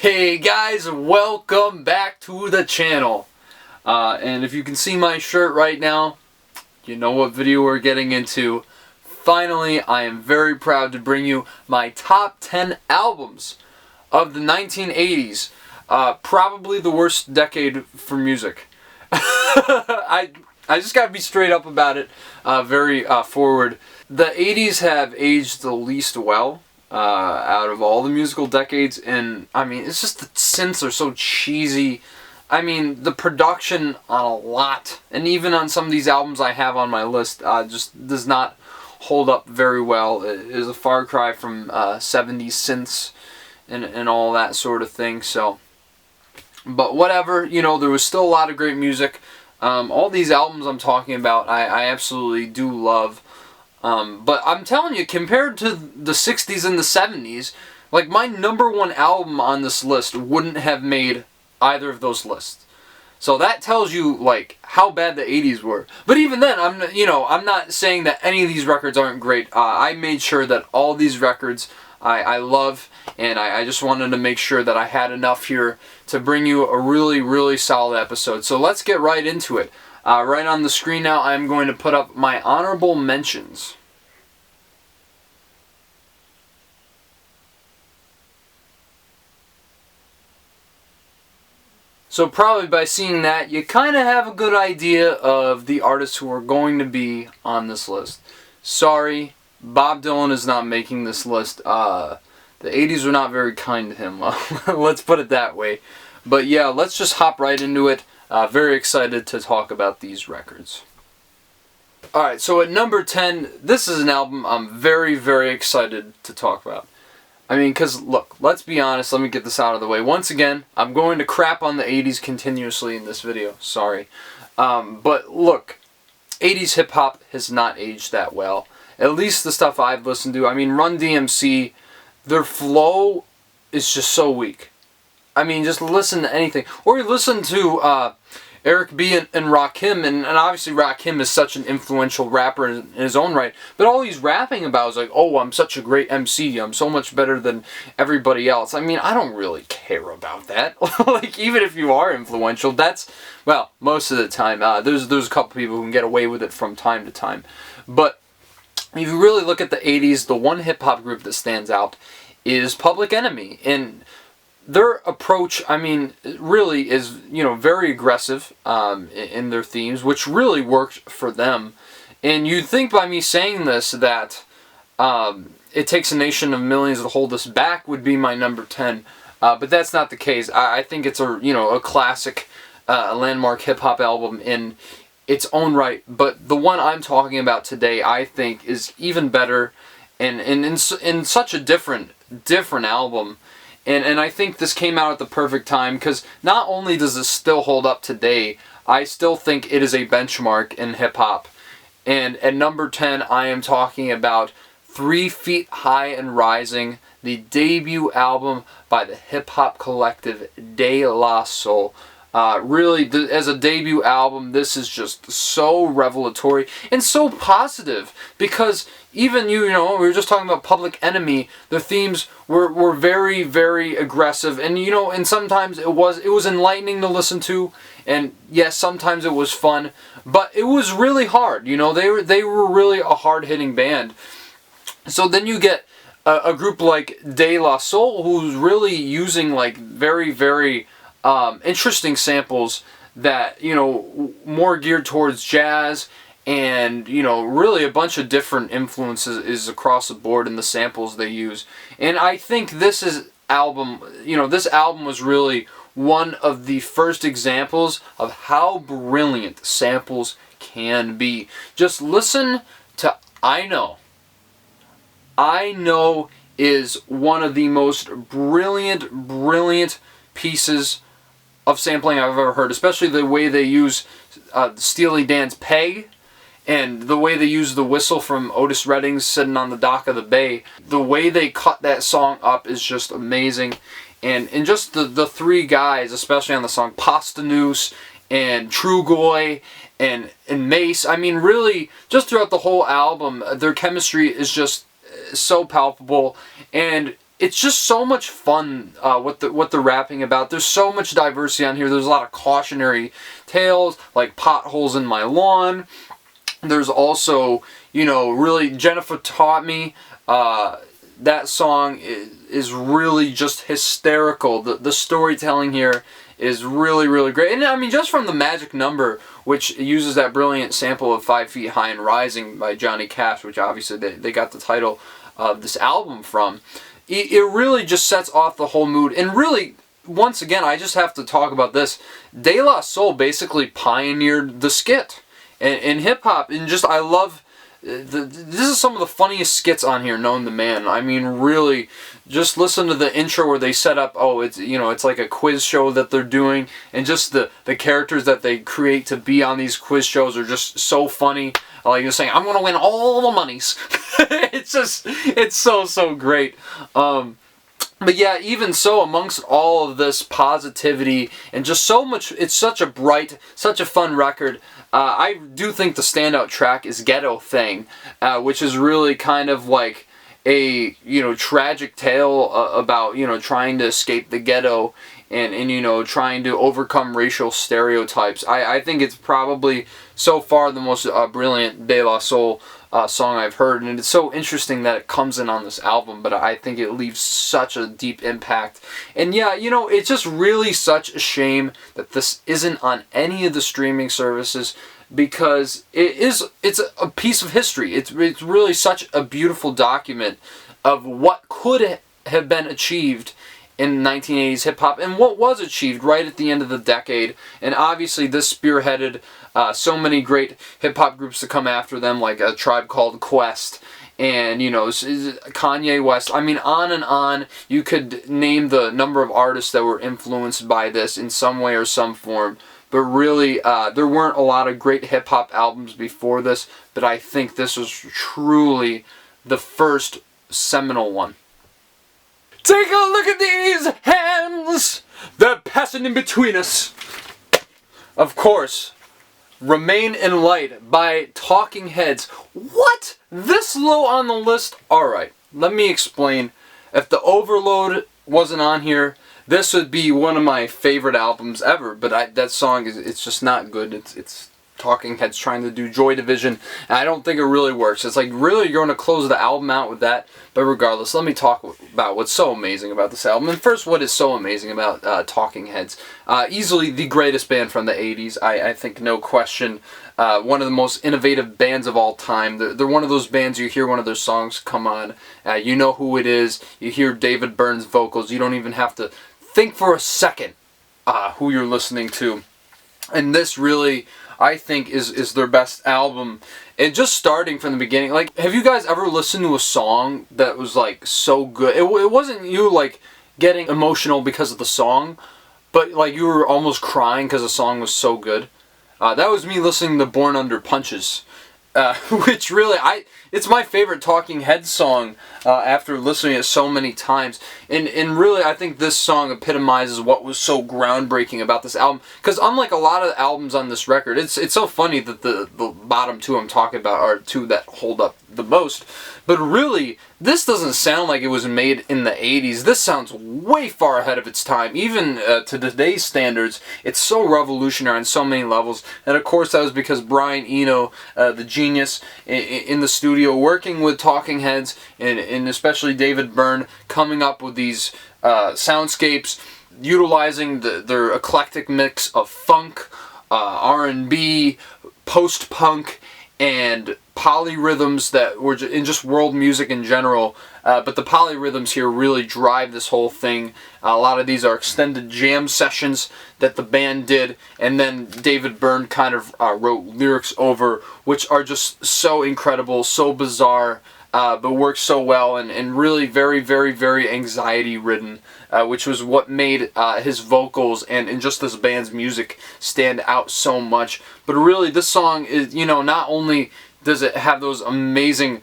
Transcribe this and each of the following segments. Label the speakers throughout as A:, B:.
A: Hey guys, welcome back to the channel. And if you can see my shirt right now, you know what video we're getting into. Finally, I am very proud to bring you my top 10 albums of the 1980s. Probably the worst decade for music. I just gotta be straight up about it, very forward. The 80s have aged the least well out of all the musical decades, and I mean, it's just the synths are so cheesy. I mean, the production on a lot, and even on some of these albums I have on my list, just does not hold up very well. It is a far cry from 70s synths and all that sort of thing. So, but whatever, you know, there was still a lot of great music. All these albums I'm talking about, I absolutely do love. But I'm telling you, compared to the 60s and the 70s, like my number one album on this list wouldn't have made either of those lists. So that tells you like how bad the 80s were. But even then, I'm not saying that any of these records aren't great. I made sure that all these records I love, and I just wanted to make sure that I had enough here to bring you a really, really solid episode. So let's get right into it. Right on the screen now, I'm going to put up my honorable mentions. So probably by seeing that, you kind of have a good idea of the artists who are going to be on this list. Sorry, Bob Dylan is not making this list. The 80s were not very kind to him. Let's put it that way. But yeah, let's just hop right into it. Very excited to talk about these records. Alright, so at number 10, this is an album I'm very, very excited to talk about. I mean, because, look, let's be honest, let me get this out of the way. Once again, I'm going to crap on the 80s continuously in this video. Sorry. But, look, 80s hip-hop has not aged that well. At least the stuff I've listened to. I mean, Run DMC, their flow is just so weak. I mean, just listen to anything. Or you listen to Eric B. and Rakim, and obviously Rakim is such an influential rapper in his own right, but all he's rapping about is like, oh, I'm such a great MC, I'm so much better than everybody else. I mean, I don't really care about that. Like, even if you are influential, that's, well, most of the time, there's a couple people who can get away with it from time to time. But if you really look at the 80s, the one hip-hop group that stands out is Public Enemy, and their approach, I mean, really is, very aggressive in their themes, which really worked for them. And you'd think by me saying this that It Takes a Nation of Millions to Hold Us Back would be my number 10, but that's not the case. I think it's a classic, landmark hip-hop album in its own right, but the one I'm talking about today, I think, is even better and in such a different album. And I think this came out at the perfect time, because not only does this still hold up today, I still think it is a benchmark in hip-hop. And at number 10, I am talking about 3 Feet High and Rising, the debut album by the hip-hop collective De La Soul. Really, as a debut album, this is just so revelatory and so positive, because even we were just talking about Public Enemy, the themes were very, very aggressive, and and sometimes it was enlightening to listen to, and yes, sometimes it was fun, but it was really hard. They were really a hard-hitting band. So then you get a group like De La Soul, who's really using like very, very interesting samples that more geared towards jazz, and really a bunch of different influences is across the board in the samples they use. And I think this album was really one of the first examples of how brilliant samples can be. Just listen to I Know is one of the most brilliant pieces of sampling I've ever heard, especially the way they use Steely Dan's Peg, and the way they use the whistle from Otis Redding's Sitting on the Dock of the Bay. The way they cut that song up is just amazing. And just the 3 guys, especially on the song, Posdnuos and Trugoy and Mace, I mean, really, just throughout the whole album, their chemistry is just so palpable. And it's just so much fun what they're rapping about. There's so much diversity on here. There's a lot of cautionary tales, like potholes in my lawn. There's also, you know, really Jennifer Taught Me. That song is really just hysterical. The storytelling here is really, really great. And I mean, just from the magic number, which uses that brilliant sample of 5 Feet High and Rising by Johnny Cash, which obviously they got the title of this album from. It really just sets off the whole mood. And really, once again, I just have to talk about this. De La Soul basically pioneered the skit in hip-hop. And just, I love... This is some of the funniest skits on here, known to man. I mean, really, just listen to the intro where they set up, oh, it's, you know, it's like a quiz show that they're doing, and just the characters that they create to be on these quiz shows are just so funny. Like you're saying, I'm gonna win all the monies. It's so great. But yeah, even so, amongst all of this positivity and just so much, it's such a bright, such a fun record. I do think the standout track is Ghetto Thing, which is really kind of like a, you know, tragic tale about, you know, trying to escape the ghetto and you know, trying to overcome racial stereotypes. I think it's probably so far the most brilliant De La Soul song I've heard, and it's so interesting that it comes in on this album, but I think it leaves such a deep impact. And yeah, you know, it's just really such a shame that this isn't on any of the streaming services, because it's a piece of history. It's really such a beautiful document of what could have been achieved in 1980s hip-hop and what was achieved right at the end of the decade. And obviously this spearheaded so many great hip-hop groups to come after them, like A Tribe Called Quest and, you know, Kanye West. I mean, on and on. You could name the number of artists that were influenced by this in some way or some form. But really, there weren't a lot of great hip-hop albums before this, but I think this was truly the first seminal one. Take a look at these hands! They're passing in between us. Of course, Remain in Light by Talking Heads. What? This low on the list? Alright, let me explain. If the Overload wasn't on here, this would be one of my favorite albums ever. But that song, it's just not good. It's Talking Heads trying to do Joy Division, and I don't think it really works. It's like, really, you're going to close the album out with that? But regardless, let me talk about what's so amazing about this album. And first, what is so amazing about Talking Heads? Easily the greatest band from the 80s, I think, no question. One of the most innovative bands of all time. They're one of those bands, you hear one of their songs come on, you know who it is, you hear David Byrne's vocals, you don't even have to think for a second who you're listening to. And this really, I think, is their best album. And just starting from the beginning, like, have you guys ever listened to a song that was, like, so good? It wasn't you, like, getting emotional because of the song, but, like, you were almost crying because the song was so good. That was me listening to Born Under Punches, which really, it's my favorite Talking Heads song after listening to it so many times. And really, I think this song epitomizes what was so groundbreaking about this album. Because unlike a lot of albums on this record, it's so funny that the bottom two I'm talking about are two that hold up the most. But really, this doesn't sound like it was made in the 80s. This sounds way far ahead of its time. Even to today's standards, it's so revolutionary on so many levels. And of course, that was because Brian Eno, the genius in the studio, working with Talking Heads, and especially David Byrne, coming up with these soundscapes, utilizing their eclectic mix of funk, R&B, post-punk, and polyrhythms that were in just world music in general. But the polyrhythms here really drive this whole thing. A lot of these are extended jam sessions that the band did, and then David Byrne kind of wrote lyrics over, which are just so incredible, so bizarre, but work so well, and really very, very, very anxiety-ridden, which was what made his vocals and just this band's music stand out so much. But really, this song is, you know, not only does it have those amazing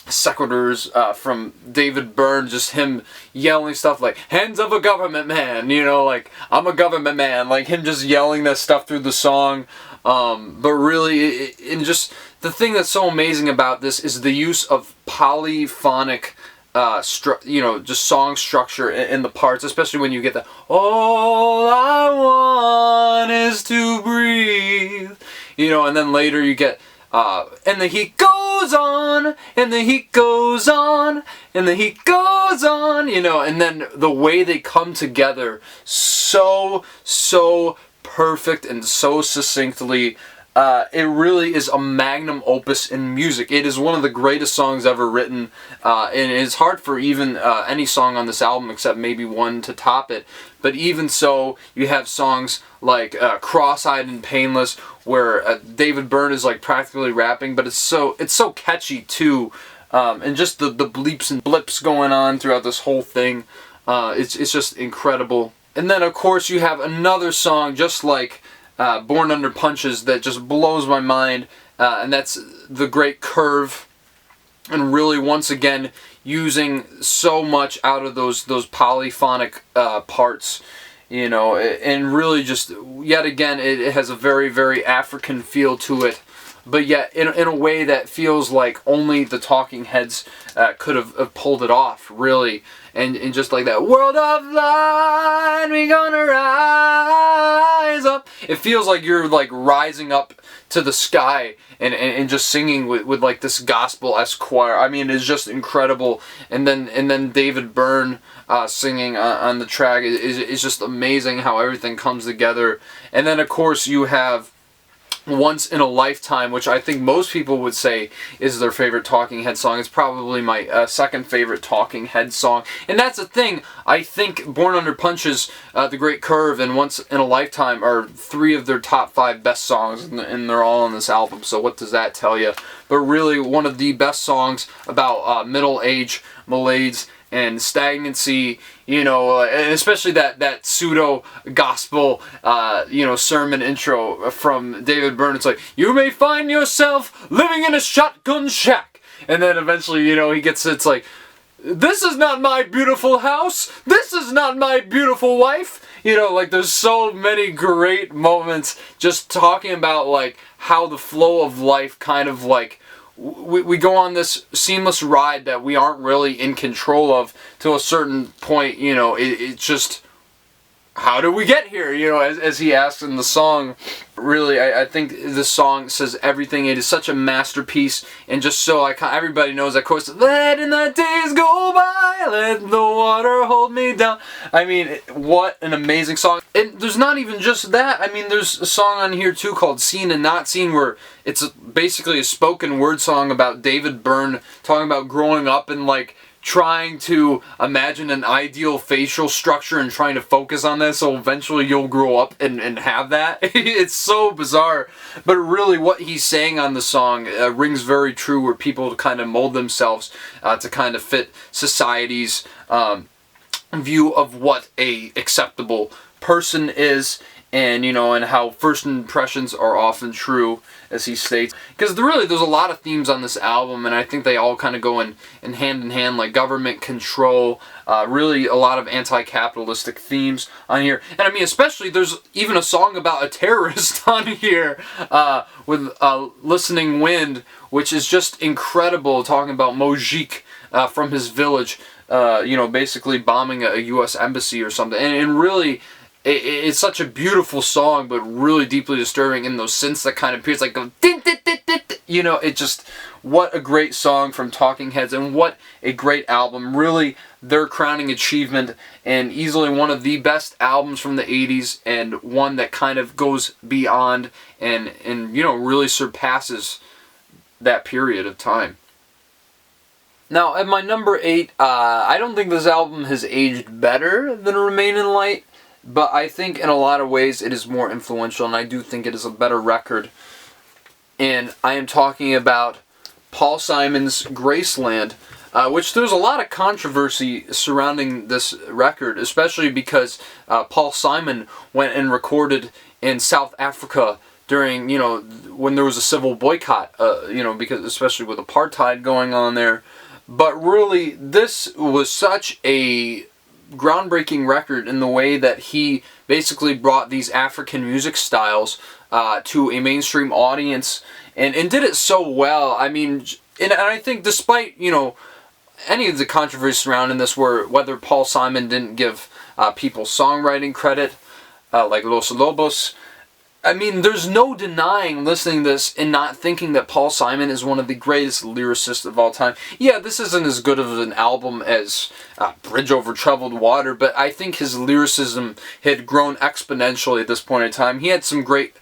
A: sequiturs from David Byrne, just him yelling stuff like, hands of a government man, you know, like, I'm a government man, like him just yelling that stuff through the song. But really, and just the thing that's so amazing about this is the use of polyphonic just song structure in the parts, especially when you get the all I want is to breathe, and then later you get and the heat goes on, and the heat goes on, and the heat goes on, and then the way they come together so perfect and so succinctly. It really is a magnum opus in music. It is one of the greatest songs ever written, and it's hard for even any song on this album except maybe one to top it. But even so, you have songs like Cross-Eyed and Painless, where David Byrne is like practically rapping, but it's so catchy too, and just the bleeps and blips going on throughout this whole thing. It's just incredible. And then of course you have another song just like Born Under Punches that just blows my mind, and that's The Great Curve, and really once again using so much out of those polyphonic parts, and really just yet again it has a very, very African feel to it, but yet in a way that feels like only the Talking Heads could have pulled it off, really. And just like that, world of light, we gonna rise up. It feels like you're like rising up to the sky and just singing with like this gospel-esque choir. I mean, it's just incredible. And then David Byrne singing on the track is just amazing how everything comes together. And then of course you have Once in a Lifetime, which I think most people would say is their favorite Talking Head song. It's probably my second favorite Talking Head song. And that's the thing. I think Born Under Punches, The Great Curve, and Once in a Lifetime are three of their top 5 best songs, and they're all on this album. So what does that tell you? But really, one of the best songs about middle age, malaise, and stagnancy, and especially that pseudo gospel, sermon intro from David Byrne. It's like, you may find yourself living in a shotgun shack, and then eventually, he gets, it's like, this is not my beautiful house, this is not my beautiful wife. Like there's so many great moments just talking about like how the flow of life kind of like we go on this seamless ride that we aren't really in control of to a certain point. It's just, how do we get here? As he asks in the song. Really, I think this song says everything. It is such a masterpiece, and just so everybody knows that chorus, letting the days go by, let the water hold me down. I mean, what an amazing song. And there's not even just that. I mean, there's a song on here too called Seen and Not Seen, where it's basically a spoken word song about David Byrne talking about growing up and like trying to imagine an ideal facial structure and trying to focus on that, so eventually you'll grow up and have that. It's so bizarre, but really what he's saying on the song rings very true, where people kind of mold themselves to kind of fit society's view of what a acceptable person is, and and how first impressions are often true, as he states. Because really there's a lot of themes on this album, and I think they all kind of go in hand in hand, like government control, really a lot of anti-capitalistic themes on here. And I mean, especially there's even a song about a terrorist on here with Listening Wind, which is just incredible, talking about Mojik from his village, basically bombing a U.S. embassy or something. And really, it's such a beautiful song, but really deeply disturbing in those synths that kind of appears like go din, din, din, din, din. It just, what a great song from Talking Heads, and what a great album. Really their crowning achievement, and easily one of the best albums from the 80s, and one that kind of goes beyond and really surpasses that period of time. Now at my number 8, I don't think this album has aged better than Remain in Light. But I think in a lot of ways it is more influential, and I do think it is a better record. And I am talking about Paul Simon's Graceland, which there's a lot of controversy surrounding this record, especially because Paul Simon went and recorded in South Africa during, when there was a civil boycott, because especially with apartheid going on there. But really, this was such a groundbreaking record in the way that he basically brought these African music styles to a mainstream audience, and did it so well. I mean, and I think despite, any of the controversy surrounding this, where whether Paul Simon didn't give people songwriting credit, like Los Lobos. I mean, there's no denying listening to this and not thinking that Paul Simon is one of the greatest lyricists of all time. Yeah, this isn't as good of an album as Bridge Over Troubled Water, but I think his lyricism had grown exponentially at this point in time. He had some great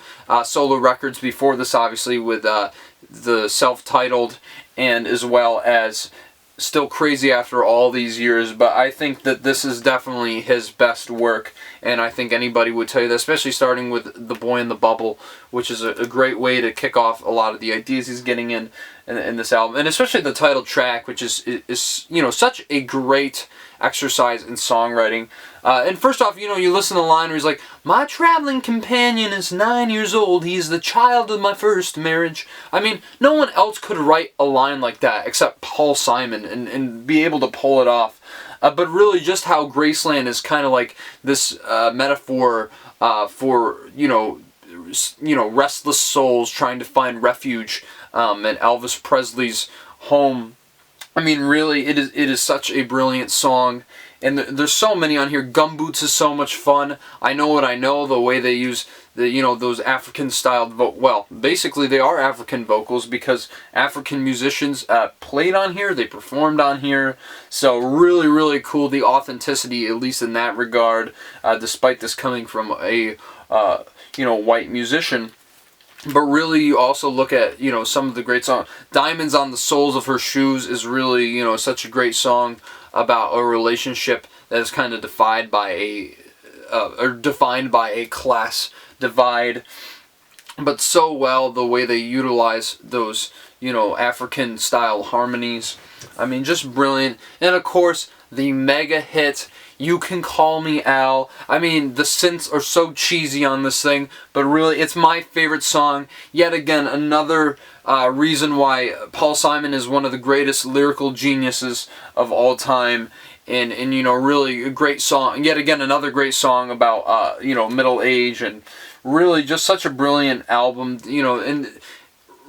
A: solo records before this, obviously, with the self-titled, and as well as Still Crazy After All These Years, but I think that this is definitely his best work, and I think anybody would tell you that, especially starting with The Boy in the Bubble, which is a great way to kick off a lot of the ideas he's getting in this album, and especially the title track, which is you know, such a great exercise in songwriting. And first off, you know, you listen to the line where he's like, "My traveling companion is 9 years old. He's the child of my first marriage." I mean, no one else could write a line like that except Paul Simon and be able to pull it off. But really, just how Graceland is kind of like this metaphor for, you know, restless souls trying to find refuge in Elvis Presley's home. I mean, really, it is such a brilliant song, and there's so many on here. Gumboots is so much fun. I Know What I Know, the way they use those African-styled well, basically they are African vocals because African musicians played on here, they performed on here, so really, really cool, the authenticity, at least in that regard, despite this coming from a white musician. But really, you also look at, you know, some of the great songs. Diamonds on the Soles of Her Shoes is really, you know, such a great song about a relationship that is kind of defined by a class divide. But so well, the way they utilize those, you know, African-style harmonies. I mean, just brilliant. And of course, the mega hit, You Can Call Me Al. I mean, the synths are so cheesy on this thing, but really, it's my favorite song. Yet again, another reason why Paul Simon is one of the greatest lyrical geniuses of all time. And you know, really a great song. Yet again, another great song about, you know, middle age, and really just such a brilliant album, you know, and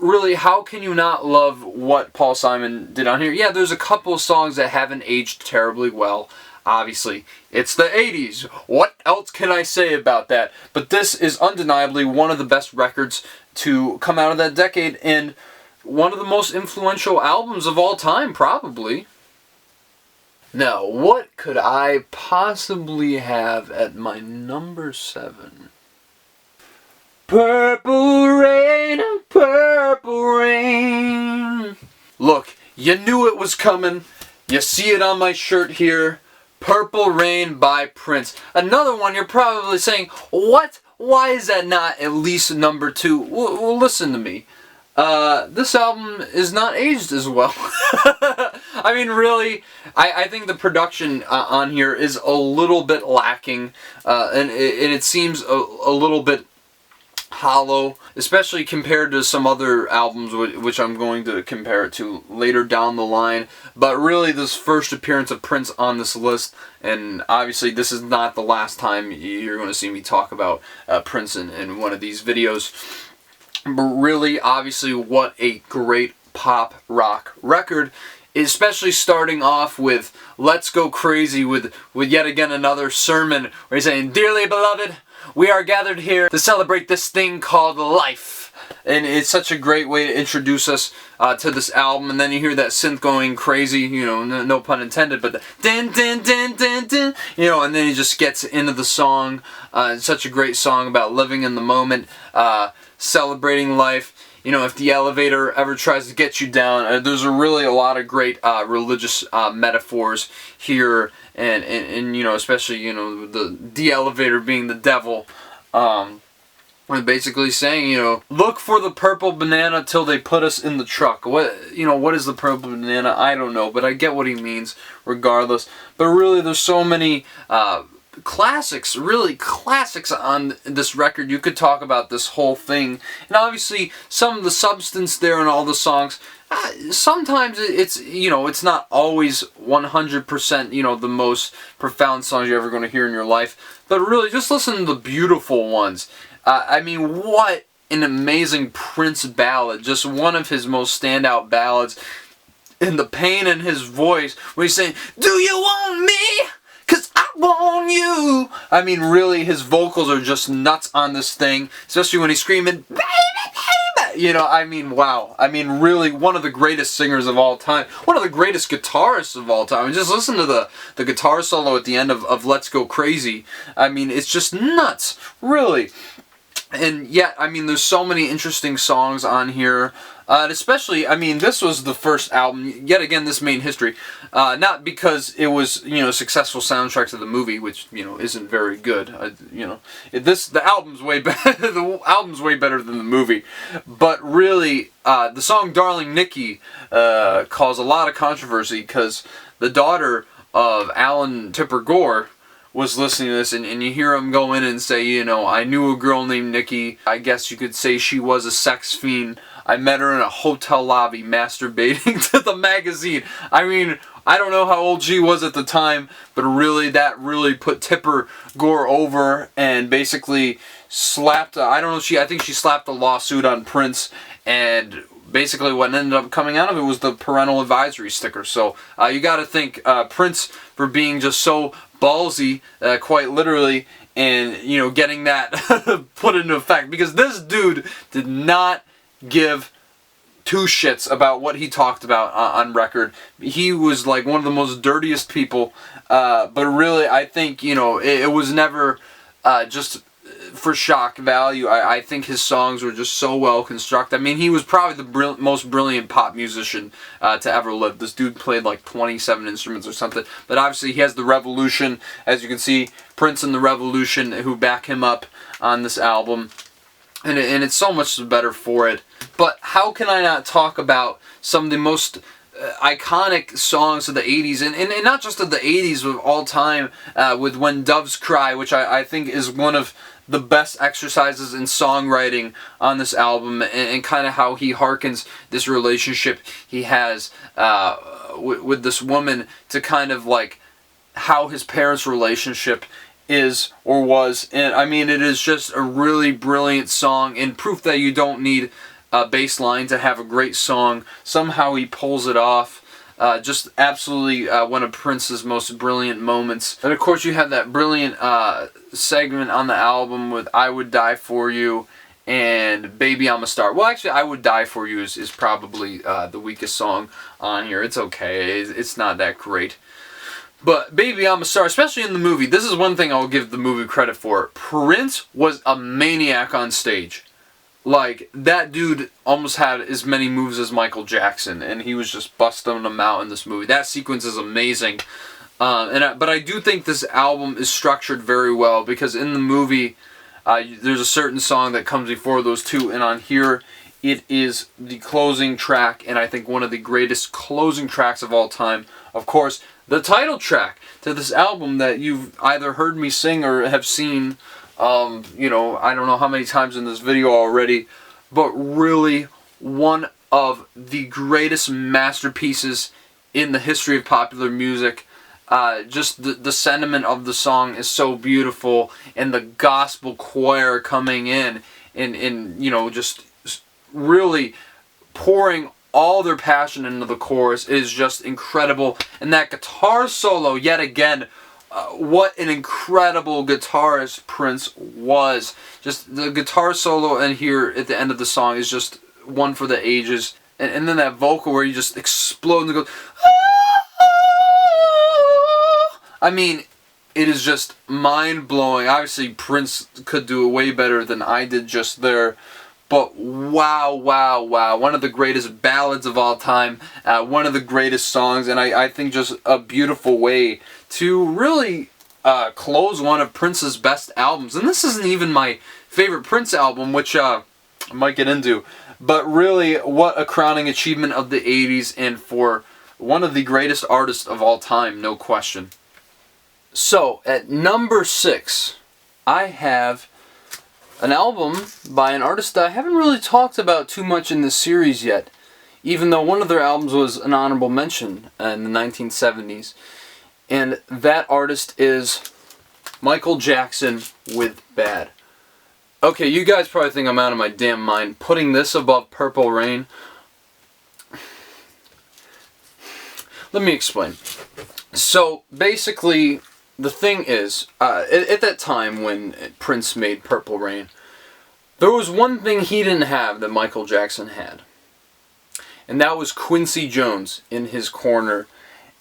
A: really, how can you not love what Paul Simon did on here? Yeah, there's a couple of songs that haven't aged terribly well. Obviously, it's the 80s. What else can I say about that? But this is undeniably one of the best records to come out of that decade, and one of the most influential albums of all time, probably. Now, what could I possibly have at my number 7? Purple Rain, Purple Rain. Look, you knew it was coming. You see it on my shirt here. Purple Rain by Prince. Another one you're probably saying, what? Why is that not at least number 2? Well, listen to me. This album is not aged as well. I mean, really, I think the production on here is a little bit lacking, and it seems a little bit hollow, especially compared to some other albums which I'm going to compare it to later down the line. But really, this first appearance of Prince on this list, and obviously this is not the last time you're going to see me talk about Prince in one of these videos. But really, obviously, what a great pop rock record, especially starting off with Let's Go Crazy with yet again another sermon where he's saying, "Dearly beloved, we are gathered here to celebrate this thing called life." And it's such a great way to introduce us to this album. And then you hear that synth going crazy, you know, no pun intended, but the din din din din din, you know, and then he just gets into the song. It's such a great song about living in the moment, celebrating life. You know, if the elevator ever tries to get you down, there's really a lot of great religious metaphors here, and you know, especially, you know, the elevator being the devil. We're basically saying, you know, look for the purple banana till they put us in the truck. What is the purple banana? I don't know, but I get what he means regardless. But really, there's so many classics, really classics on this record. You could talk about this whole thing, and obviously some of the substance there in all the songs. Sometimes it's, you know, it's not always 100%, you know, the most profound songs you're ever going to hear in your life. But really, just listen to the beautiful ones. I mean, what an amazing Prince ballad. Just one of his most standout ballads. and the pain in his voice when he's saying, "Do you want me? 'Cause I want you." I mean, really, his vocals are just nuts on this thing, especially when he's screaming, "Baby, baby!" You know, I mean, wow. I mean, really, one of the greatest singers of all time. One of the greatest guitarists of all time. And just listen to the guitar solo at the end of Let's Go Crazy. I mean, it's just nuts, really. And yet, I mean, there's so many interesting songs on here. And especially, I mean, this was the first album, yet again, this made history. Not because it was, you know, a successful soundtrack to the movie, which, you know, isn't very good. You know, the album's way better. The album's way better than the movie. But really, the song "Darling Nikki" caused a lot of controversy because the daughter of Alan Tipper Gore was listening to this, and you hear him go in and say, you know, "I knew a girl named Nikki. I guess you could say she was a sex fiend. I met her in a hotel lobby masturbating to the magazine." I mean, I don't know how old she was at the time, but really, that really put Tipper Gore over and basically slapped, I don't know, I think she slapped a lawsuit on Prince, and basically what ended up coming out of it was the parental advisory sticker. So you gotta thank Prince for being just so ballsy, quite literally, and, you know, getting that put into effect, because this dude did not give two shits about what he talked about on record. He was like one of the most dirtiest people, but really, I think, you know, it was never just for shock value. I think his songs were just so well constructed. I mean, he was probably the most brilliant pop musician to ever live. This dude played like 27 instruments or something. But obviously, he has the Revolution, as you can see, Prince and the Revolution, who back him up on this album. And it's so much better for it. But how can I not talk about some of the most iconic songs of the 80s, and not just of the 80s, of all time, with When Doves Cry, which I think is one of the best exercises in songwriting on this album, and kind of how he harkens this relationship he has with this woman to kind of like how his parents' relationship is or was. And I mean, it is just a really brilliant song, and proof that you don't need a bass line to have a great song. Somehow he pulls it off. Just absolutely one of Prince's most brilliant moments. And of course you have that brilliant segment on the album with "I Would Die For You" and "Baby I'm a Star." Well, actually, "I Would Die For You" is probably the weakest song on here. It's okay. It's not that great. But "Baby I'm a Star," especially in the movie, this is one thing I'll give the movie credit for. Prince was a maniac on stage. Like, that dude almost had as many moves as Michael Jackson, and he was just busting them out in this movie. That sequence is amazing. But I do think this album is structured very well, because in the movie, there's a certain song that comes before those two, and on here, it is the closing track, and I think one of the greatest closing tracks of all time. Of course, the title track to this album that you've either heard me sing or have seen, you know, I don't know how many times in this video already, but really one of the greatest masterpieces in the history of popular music. Just the sentiment of the song is so beautiful, and the gospel choir coming in and you know, just really pouring all their passion into the chorus is just incredible. And that guitar solo, yet again, what an incredible guitarist Prince was. Just the guitar solo in here at the end of the song is just one for the ages. And then that vocal where you just explode and goes, I mean, it is just mind-blowing. Obviously, Prince could do it way better than I did just there. But wow, wow, wow. One of the greatest ballads of all time. One of the greatest songs. And I think just a beautiful way to really close one of Prince's best albums. And this isn't even my favorite Prince album, which I might get into. But really, what a crowning achievement of the 80s, and for one of the greatest artists of all time, no question. So, at number 6, I have an album by an artist that I haven't really talked about too much in this series yet, even though one of their albums was an honorable mention in the 1970s. And that artist is Michael Jackson with "Bad." Okay, you guys probably think I'm out of my damn mind putting this above "Purple Rain." let me explain. So basically, the thing is, at that time when Prince made Purple Rain, there was one thing he didn't have that Michael Jackson had. And that was Quincy Jones in his corner.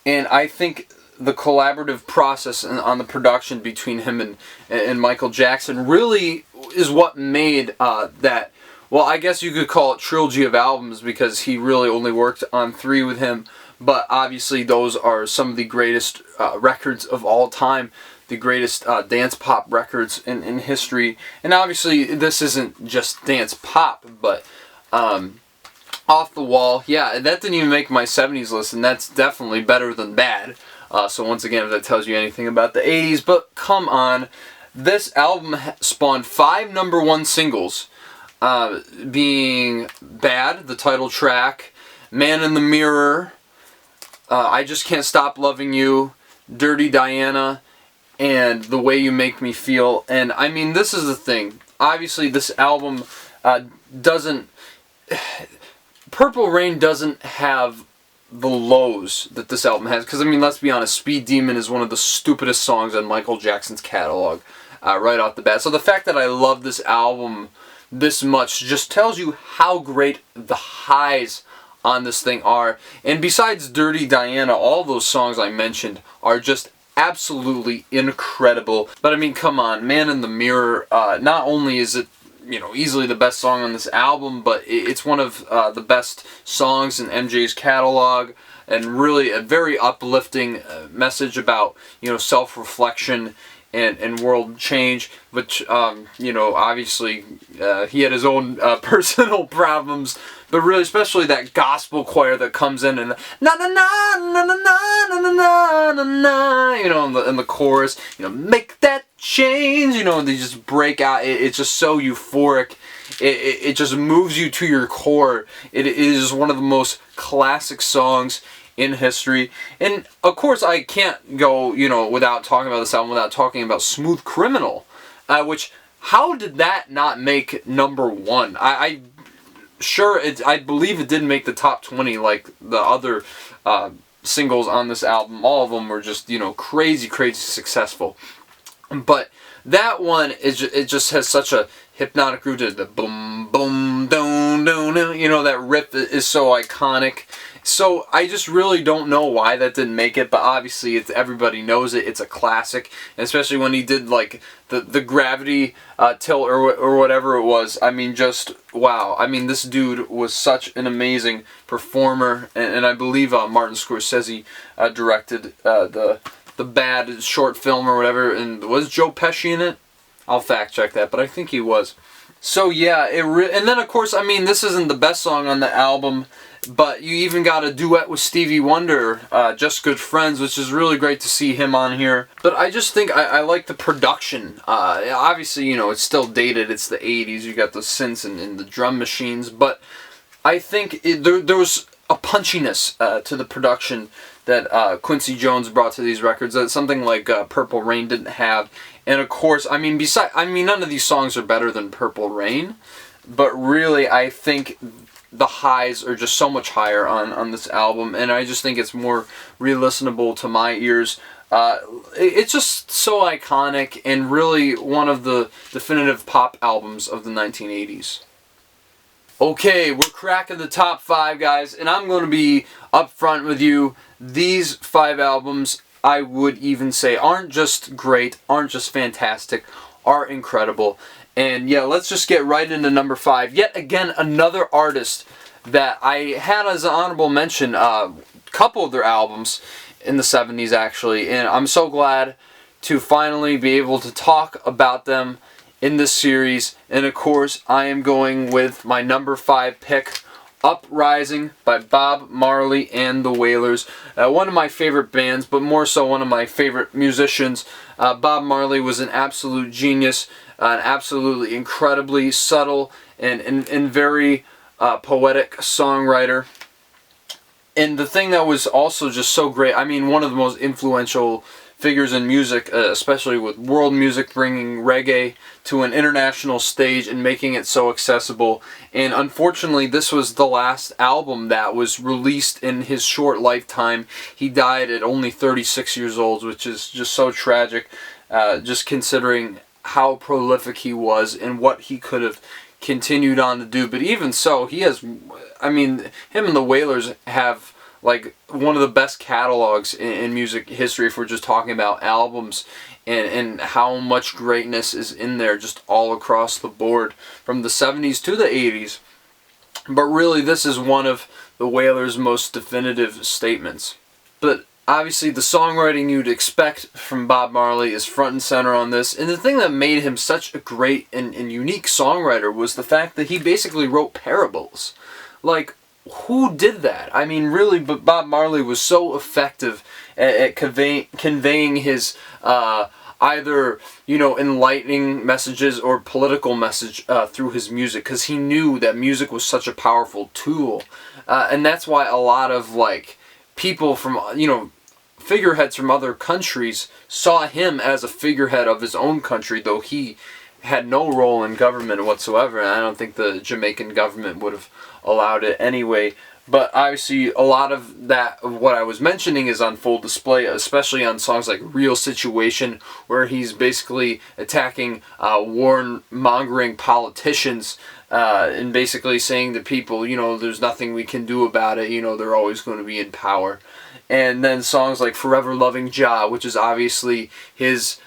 A: And I think the collaborative process on the production between him and Michael Jackson really is what made that, well, I guess you could call it trilogy of albums, because he really only worked on 3 with him. But obviously those are some of the greatest records of all time, the greatest dance pop records in history. And obviously this isn't just dance pop, but Off the Wall, yeah, that didn't even make my 70s list, and that's definitely better than bad. So once again, if that tells you anything about the 80s, but come on, this album spawned 5 #1 singles, being Bad, the title track, Man in the Mirror, I Just Can't Stop Loving You, Dirty Diana, and The Way You Make Me Feel. And I mean, this is the thing. Obviously, this album doesn't... Purple Rain doesn't have the lows that this album has. Because, I mean, let's be honest, Speed Demon is one of the stupidest songs on Michael Jackson's catalog right off the bat. So the fact that I love this album this much just tells you how great the highs on this thing are. And besides Dirty Diana, all those songs I mentioned are just absolutely incredible. But I mean, come on, Man in the Mirror, not only is it, you know, easily the best song on this album, but it's one of the best songs in MJ's catalog, and really a very uplifting message about, you know, self-reflection and world change, which, you know, obviously he had his own personal problems, but really, especially that gospel choir that comes in and na na na na na na na na na na, you know, in the chorus, you know, make that change, you know, and they just break out. It's just so euphoric. It just moves you to your core. It is one of the most classic songs in history. And of course I can't go, you know, without talking about this album without talking about Smooth Criminal, which, how did that not make #1? I believe it didn't make the top 20 like the other singles on this album. All of them were just, you know, crazy successful. But that one it just has such a hypnotic groove to it. The boom boom doon doon, you know, that riff is so iconic. So I just really don't know why that didn't make it, but obviously everybody knows it. It's a classic, and especially when he did like the gravity tilt or whatever it was. I mean, just wow. I mean, this dude was such an amazing performer, and I believe Martin Scorsese directed the Bad short film or whatever. And was Joe Pesci in it? I'll fact check that, but I think he was. So yeah, and then of course, I mean, this isn't the best song on the album, but you even got a duet with Stevie Wonder, Just Good Friends, which is really great to see him on here. But I just think I like the production. Obviously, you know, it's still dated. It's the 80s. You got the synths and the drum machines. But I think there was a punchiness to the production that Quincy Jones brought to these records that something like Purple Rain didn't have. And of course, I mean, none of these songs are better than Purple Rain. But really, I think the highs are just so much higher on this album, and I just think it's more re-listenable to my ears. It's just so iconic, and really one of the definitive pop albums of the 1980s. Okay, we're cracking the top 5, guys, and I'm going to be upfront with you. These 5 albums, I would even say, aren't just great, aren't just fantastic, are incredible. And yeah, let's just get right into number 5. Yet again, another artist that I had as an honorable mention, a couple of their albums in the 70s actually, and I'm so glad to finally be able to talk about them in this series. And of course, I am going with my number 5 pick, Uprising by Bob Marley and the Wailers. One of my favorite bands, but more so one of my favorite musicians. Bob Marley was an absolute genius, an absolutely incredibly subtle and very poetic songwriter. And the thing that was also just so great, I mean, one of the most influential figures in music, especially with world music, bringing reggae to an international stage and making it so accessible. And unfortunately, this was the last album that was released in his short lifetime. He died at only 36 years old, which is just so tragic, just considering how prolific he was and what he could have continued on to do. But even so, he has, I mean, him and the Wailers have like one of the best catalogs in music history, if we're just talking about albums and how much greatness is in there just all across the board from the 70s to the 80s. But really, this is one of the Wailers' most definitive statements. But obviously, the songwriting you'd expect from Bob Marley is front and center on this. And the thing that made him such a great and unique songwriter was the fact that he basically wrote parables. Like, who did that? I mean, really, but Bob Marley was so effective at conveying his either, you know, enlightening messages or political message through his music, because he knew that music was such a powerful tool. And that's why a lot of, like, people from, you know, figureheads from other countries saw him as a figurehead of his own country, though he had no role in government whatsoever, and I don't think the Jamaican government would have allowed it anyway. But obviously, a lot of that, of what I was mentioning, is on full display, especially on songs like Real Situation, where he's basically attacking war-mongering politicians and basically saying to people, you know, there's nothing we can do about it, you know, they're always going to be in power. And then songs like Forever Loving Jah, which is obviously his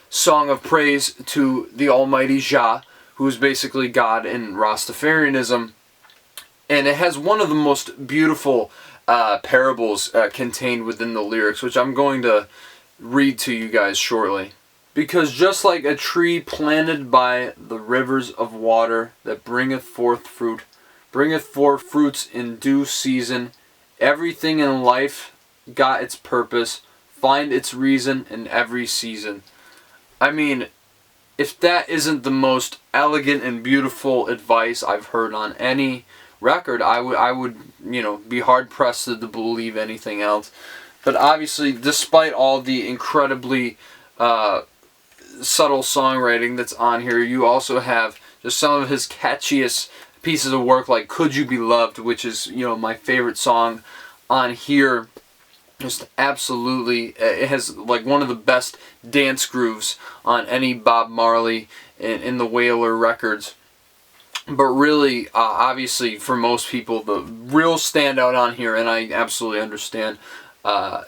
A: song of praise to the almighty Jah, who is basically God in Rastafarianism. And it has one of the most beautiful parables contained within the lyrics, which I'm going to read to you guys shortly. Because just like a tree planted by the rivers of water that bringeth forth fruits in due season, everything in life got its purpose, find its reason in every season. I mean, if that isn't the most elegant and beautiful advice I've heard on any record, I would, you know, be hard pressed to believe anything else. But obviously, despite all the incredibly subtle songwriting that's on here, you also have just some of his catchiest pieces of work, like Could You Be Loved, which is, you know, my favorite song on here. Just absolutely, it has like one of the best dance grooves on any Bob Marley in the Wailer records. But really, obviously, for most people, the real standout on here, and I absolutely understand,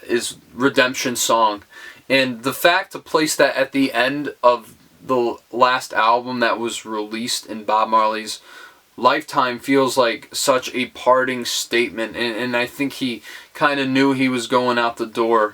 A: is Redemption Song. And the fact to place that at the end of the last album that was released in Bob Marley's lifetime feels like such a parting statement. And I think he kind of knew he was going out the door,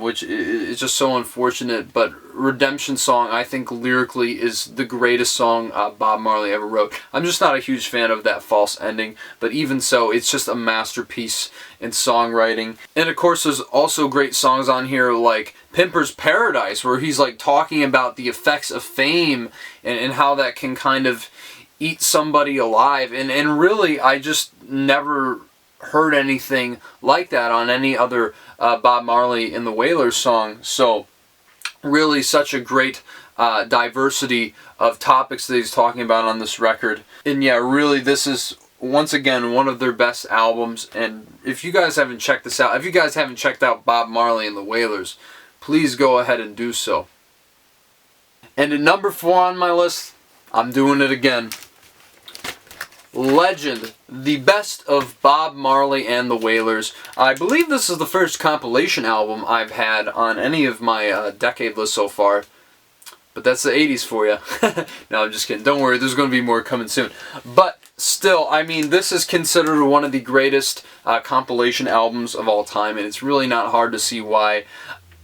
A: which is just so unfortunate. But Redemption Song, I think lyrically, is the greatest song Bob Marley ever wrote. I'm just not a huge fan of that false ending, but even so, it's just a masterpiece in songwriting. And of course, there's also great songs on here like Pimper's Paradise, where he's like talking about the effects of fame and how that can kind of eat somebody alive. And really, I just never heard anything like that on any other Bob Marley and the Wailers song. So really, such a great diversity of topics that he's talking about on this record. And yeah, really, this is once again one of their best albums. And if you guys haven't checked this out, if you guys haven't checked out Bob Marley and the Wailers, please go ahead and do so. And at number 4 on my list, I'm doing it again. Legend, the best of Bob Marley and the Wailers. I believe this is the first compilation album I've had on any of my decade lists so far. But that's the 80s for you. No, I'm just kidding. Don't worry, there's going to be more coming soon. But still, I mean, this is considered one of the greatest compilation albums of all time, and it's really not hard to see why.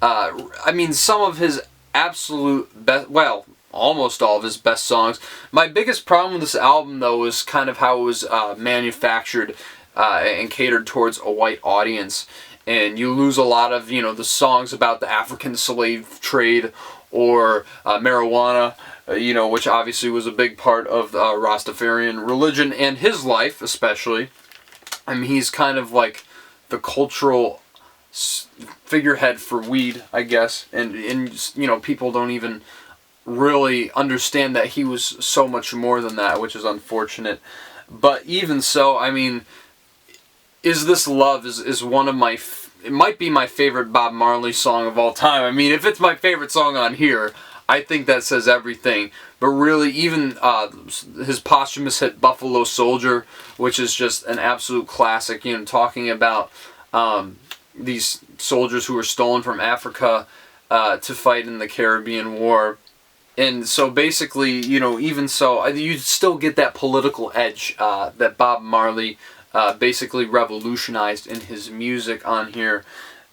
A: I mean, some of his absolute best, well, almost all of his best songs. My biggest problem with this album, though, is kind of how it was manufactured and catered towards a white audience. And you lose a lot of, you know, the songs about the African slave trade or marijuana, you know, which obviously was a big part of Rastafarian religion and his life, especially. I mean, he's kind of like the cultural figurehead for weed, I guess, and you know, people don't even really understand that he was so much more than that, which is unfortunate. But even so, I mean, Is This Love is one of my, it might be my favorite Bob Marley song of all time. I mean, if it's my favorite song on here, I think that says everything. But really, even his posthumous hit Buffalo Soldier, which is just an absolute classic, you know, talking about these soldiers who were stolen from Africa to fight in the Caribbean War. And so basically, you know, even so, you still get that political edge that Bob Marley basically revolutionized in his music on here.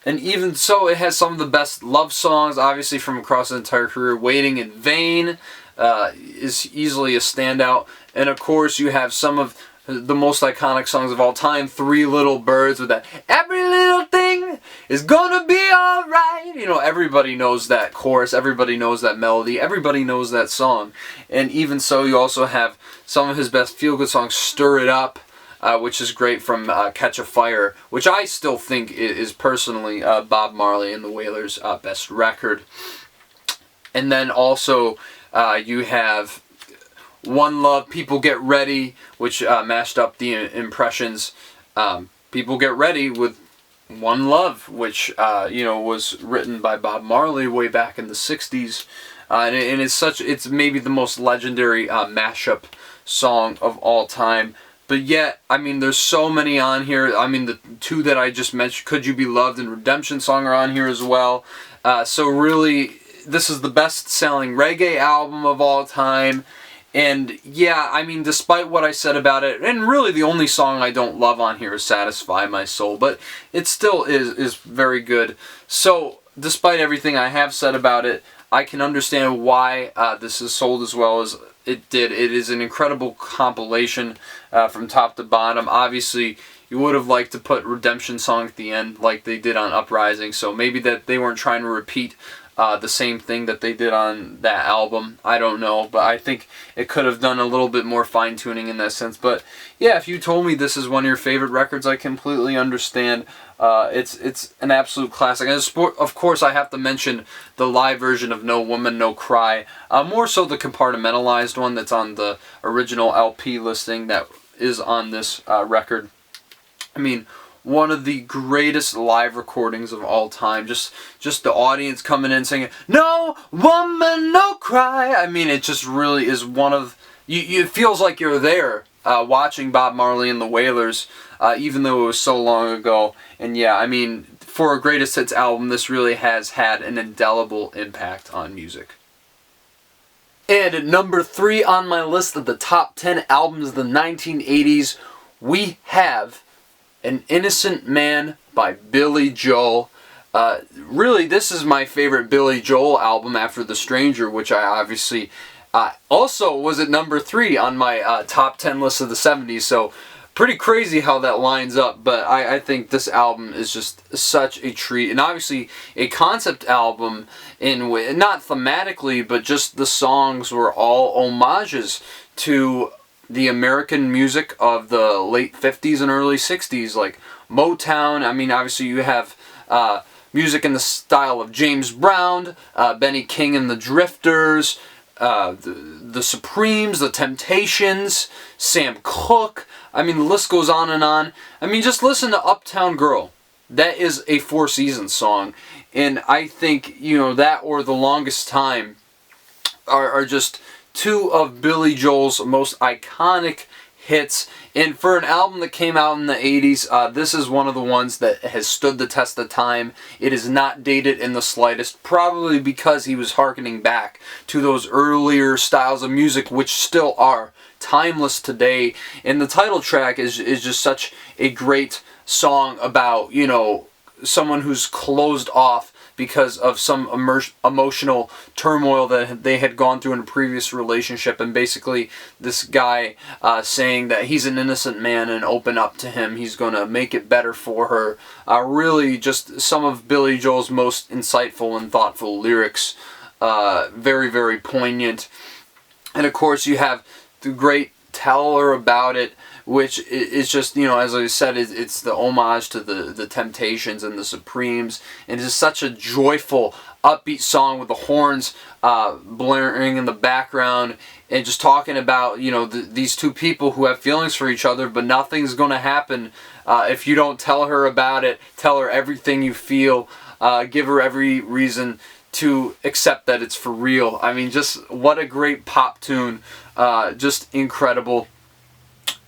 A: And even so, it has some of the best love songs, obviously, from across his entire career. Waiting in Vain is easily a standout. And of course, you have some of the most iconic songs of all time, Three Little Birds, with that "Every little thing is gonna be alright." You know, everybody knows that chorus, everybody knows that melody, everybody knows that song. And even so, you also have some of his best feel-good songs, Stir It Up, which is great, from Catch a Fire, which I still think is personally Bob Marley and the Wailers' best record. And then also you have One Love, People Get Ready, which mashed up the impressions. People Get Ready with One Love, which you know, was written by Bob Marley way back in the 60s. And it's maybe the most legendary mashup song of all time. But yet, I mean, there's so many on here. I mean, the two that I just mentioned, Could You Be Loved and Redemption Song, are on here as well. So really, this is the best-selling reggae album of all time. And yeah, I mean, despite what I said about it, and really the only song I don't love on here is Satisfy My Soul, but it still is very good. So, despite everything I have said about it, I can understand why this is sold as well as it did. It is an incredible compilation from top to bottom. Obviously, you would have liked to put Redemption Song at the end like they did on Uprising, so maybe that they weren't trying to repeat the same thing that they did on that album. I don't know, but I think it could have done a little bit more fine-tuning in that sense. But yeah, if you told me this is one of your favorite records, I completely understand. It's an absolute classic. And of course, I have to mention the live version of No Woman, No Cry. More so the compartmentalized one that's on the original LP listing that is on this record. I mean, one of the greatest live recordings of all time. Just the audience coming in singing, "No Woman, No Cry." I mean, it just really is one of... It feels like you're there watching Bob Marley and the Wailers, even though it was so long ago. And yeah, I mean, for a greatest hits album, this really has had an indelible impact on music. And at number 3 on my list of the top 10 albums of the 1980s, we have An Innocent Man by Billy Joel. Really, this is my favorite Billy Joel album after The Stranger, which I obviously also was at number 3 on my top 10 list of the 70s. So pretty crazy how that lines up, but I think this album is just such a treat. And obviously a concept album, not thematically, but just the songs were all homages to the American music of the late 50s and early 60s, like Motown. I mean, obviously you have music in the style of James Brown, Benny King and the Drifters, the Supremes, the Temptations, Sam Cooke. I mean, the list goes on and on. I mean, just listen to Uptown Girl. That is a Four Seasons song. And I think, you know, that or The Longest Time are just two of Billy Joel's most iconic hits. And for an album that came out in the 80s, this is one of the ones that has stood the test of time. It is not dated in the slightest, probably because he was hearkening back to those earlier styles of music, which still are timeless today. And the title track is just such a great song about, you know, someone who's closed off because of some emotional turmoil that they had gone through in a previous relationship, and basically this guy saying that he's an innocent man and open up to him, he's going to make it better for her. Really just some of Billy Joel's most insightful and thoughtful lyrics. Very, very poignant. And of course you have the great Tell Her About It, which is just, you know, as I said, it's the homage to the Temptations and the Supremes, and it's such a joyful, upbeat song with the horns blaring in the background, and just talking about, you know, these two people who have feelings for each other, but nothing's going to happen if you don't tell her about it. Tell her everything you feel. Give her every reason to accept that it's for real. I mean, just what a great pop tune. Just incredible.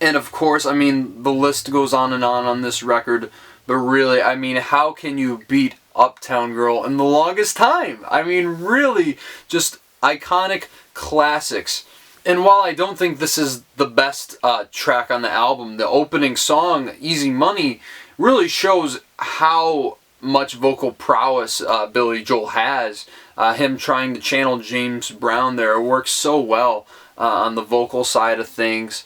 A: And of course, I mean, the list goes on this record. But really, I mean, how can you beat Uptown Girl in the longest time? I mean, really, just iconic classics. And while I don't think this is the best track on the album, the opening song, Easy Money, really shows how much vocal prowess Billy Joel has. Him trying to channel James Brown there works so well on the vocal side of things.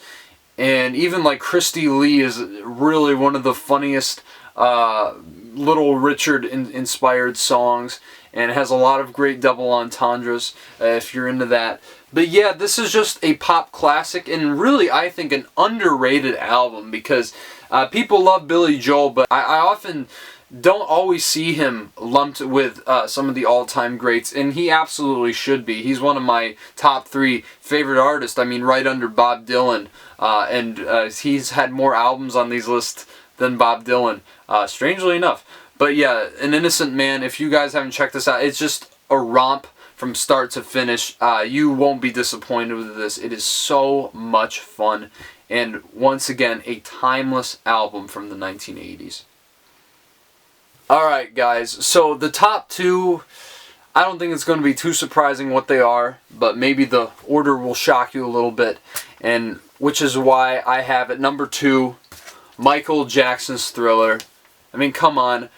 A: And even like Christy Lee is really one of the funniest Little Richard inspired songs, and has a lot of great double entendres if you're into that. But yeah, this is just a pop classic, and really I think an underrated album, because people love Billy Joel, but I often don't always see him lumped with some of the all-time greats, and he absolutely should be. He's one of my top 3 favorite artists. I mean, right under Bob Dylan, and he's had more albums on these lists than Bob Dylan, strangely enough. But yeah, An Innocent Man, if you guys haven't checked this out, it's just a romp from start to finish. You won't be disappointed with this. It is so much fun, and once again, a timeless album from the 1980s. Alright guys, so the top 2, I don't think it's going to be too surprising what they are, but maybe the order will shock you a little bit, and which is why I have at number 2, Michael Jackson's Thriller. I mean, come on.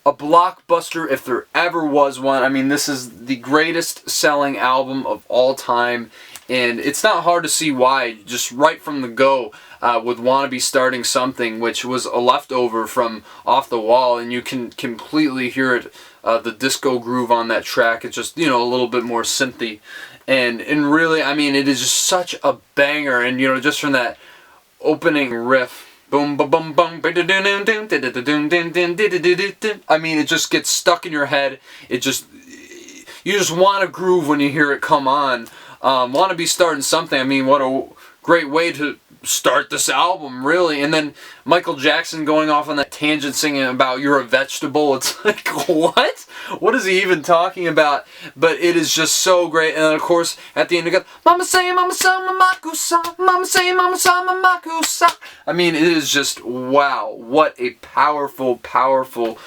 A: A blockbuster if there ever was one. I mean, this is the greatest selling album of all time, and it's not hard to see why. Just right from the go, with Wanna Be Starting Something, which was a leftover from Off the Wall, and you can completely hear it, the disco groove on that track. It's just, you know, a little bit more synthy, and really, I mean, it is just such a banger. And you know, just from that opening riff, boom, boom, boom, boom. I mean, it just gets stuck in your head. You just want to groove when you hear it come on. Want to Be Starting Something. I mean, what a great way to start this album, really. And then Michael Jackson going off on that tangent singing about "You're a Vegetable." It's like, what? What is he even talking about? But it is just so great. And then, of course, at the end, it goes, "Mama say, mama sa, mama kusa. Mama say, mama sa, mama kusa." I mean, it is just, wow. What a powerful, powerful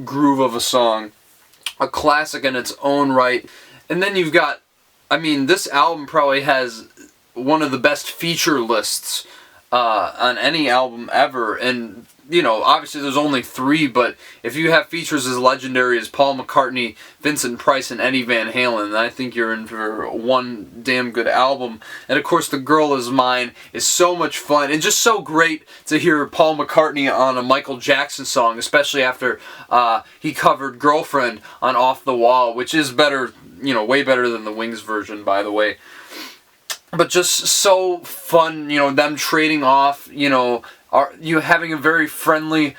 A: groove of a song. A classic in its own right. And then you've got, I mean, this album probably has one of the best feature lists on any album ever. And, you know, obviously there's only 3, but if you have features as legendary as Paul McCartney, Vincent Price, and Eddie Van Halen, then I think you're in for one damn good album. And of course, The Girl Is Mine is so much fun, and just so great to hear Paul McCartney on a Michael Jackson song, especially after he covered Girlfriend on Off the Wall, which is better, you know, way better than the Wings version, by the way. But just so fun, you know, them trading off, you know, you having a very friendly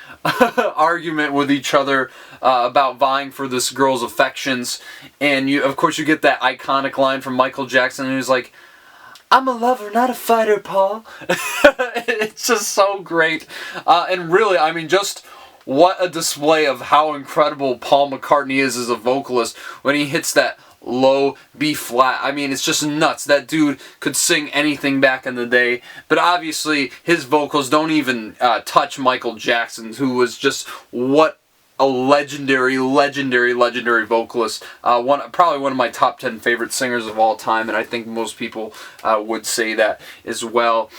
A: argument with each other about vying for this girl's affections. And you, of course, you get that iconic line from Michael Jackson, and he's like, "I'm a lover, not a fighter, Paul." It's just so great. And really, I mean, just what a display of how incredible Paul McCartney is as a vocalist when he hits that low B flat. I mean, it's just nuts. That dude could sing anything back in the day, but obviously his vocals don't even touch Michael Jackson's, who was just what a legendary vocalist. Probably one of my top 10 favorite singers of all time, and I think most people would say that as well.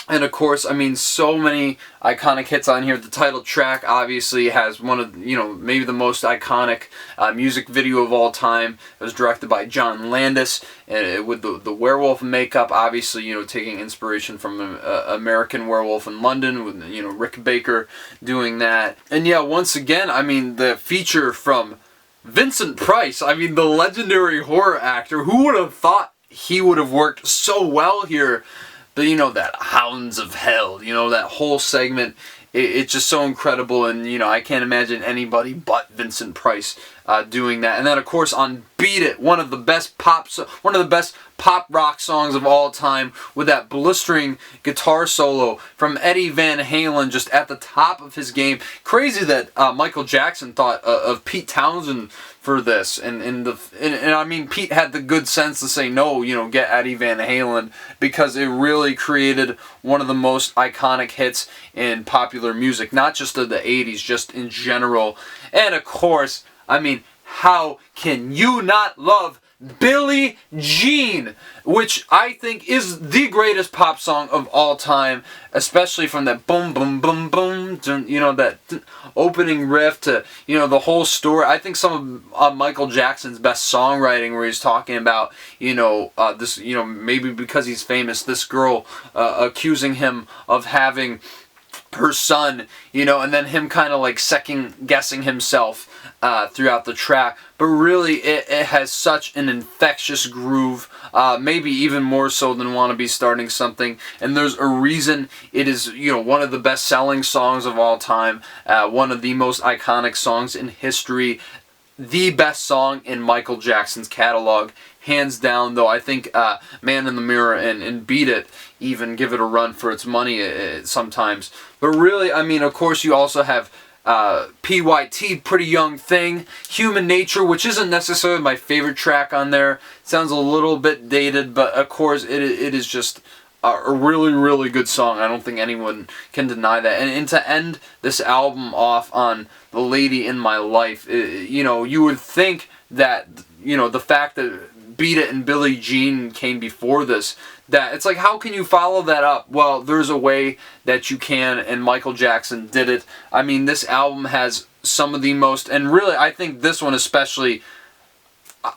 A: And of course, I mean, so many iconic hits on here. The title track obviously has one of, you know, maybe the most iconic music video of all time. It was directed by John Landis, and with the werewolf makeup, obviously, you know, taking inspiration from American Werewolf in London, with, you know, Rick Baker doing that. And yeah, once again, I mean, the feature from Vincent Price, I mean, the legendary horror actor. Who would have thought he would have worked so well here? you know, that Hounds of Hell, you know, that whole segment. It's just so incredible, and you know, I can't imagine anybody but Vincent Price doing that. And then of course on Beat It, one of the best pop rock songs of all time, with that blistering guitar solo from Eddie Van Halen, just at the top of his game. Crazy that Michael Jackson thought of Pete Townsend for this, and I mean, Pete had the good sense to say no, you know, get Eddie Van Halen, because it really created one of the most iconic hits in popular music, not just of the 80s, just in general. And of course, I mean, how can you not love Billie Jean, which I think is the greatest pop song of all time, especially from that boom boom boom boom, you know, that opening riff to, you know, the whole story. I think some of Michael Jackson's best songwriting, where he's talking about, you know, this, you know, maybe because he's famous, this girl accusing him of having her son, you know, and then him kind of like second guessing himself throughout the track. But really, it has such an infectious groove, maybe even more so than Wanna Be Starting Something. And there's a reason it is, you know, one of the best selling songs of all time, one of the most iconic songs in history, the best song in Michael Jackson's catalog, hands down. Though I think Man in the Mirror and Beat It even give it a run for its money sometimes. But really, I mean, of course, you also have PYT, Pretty Young Thing, Human Nature, which isn't necessarily my favorite track on there. It sounds a little bit dated, but of course it is just a really, really good song. I don't think anyone can deny that. And to end this album off on The Lady in My Life, you know, you would think that, you know, the fact that Beat It and Billie Jean came before this, that it's like, how can you follow that up? Well, there's a way that you can, and Michael Jackson did it. I mean, this album has some of the most, and really, I think this one especially,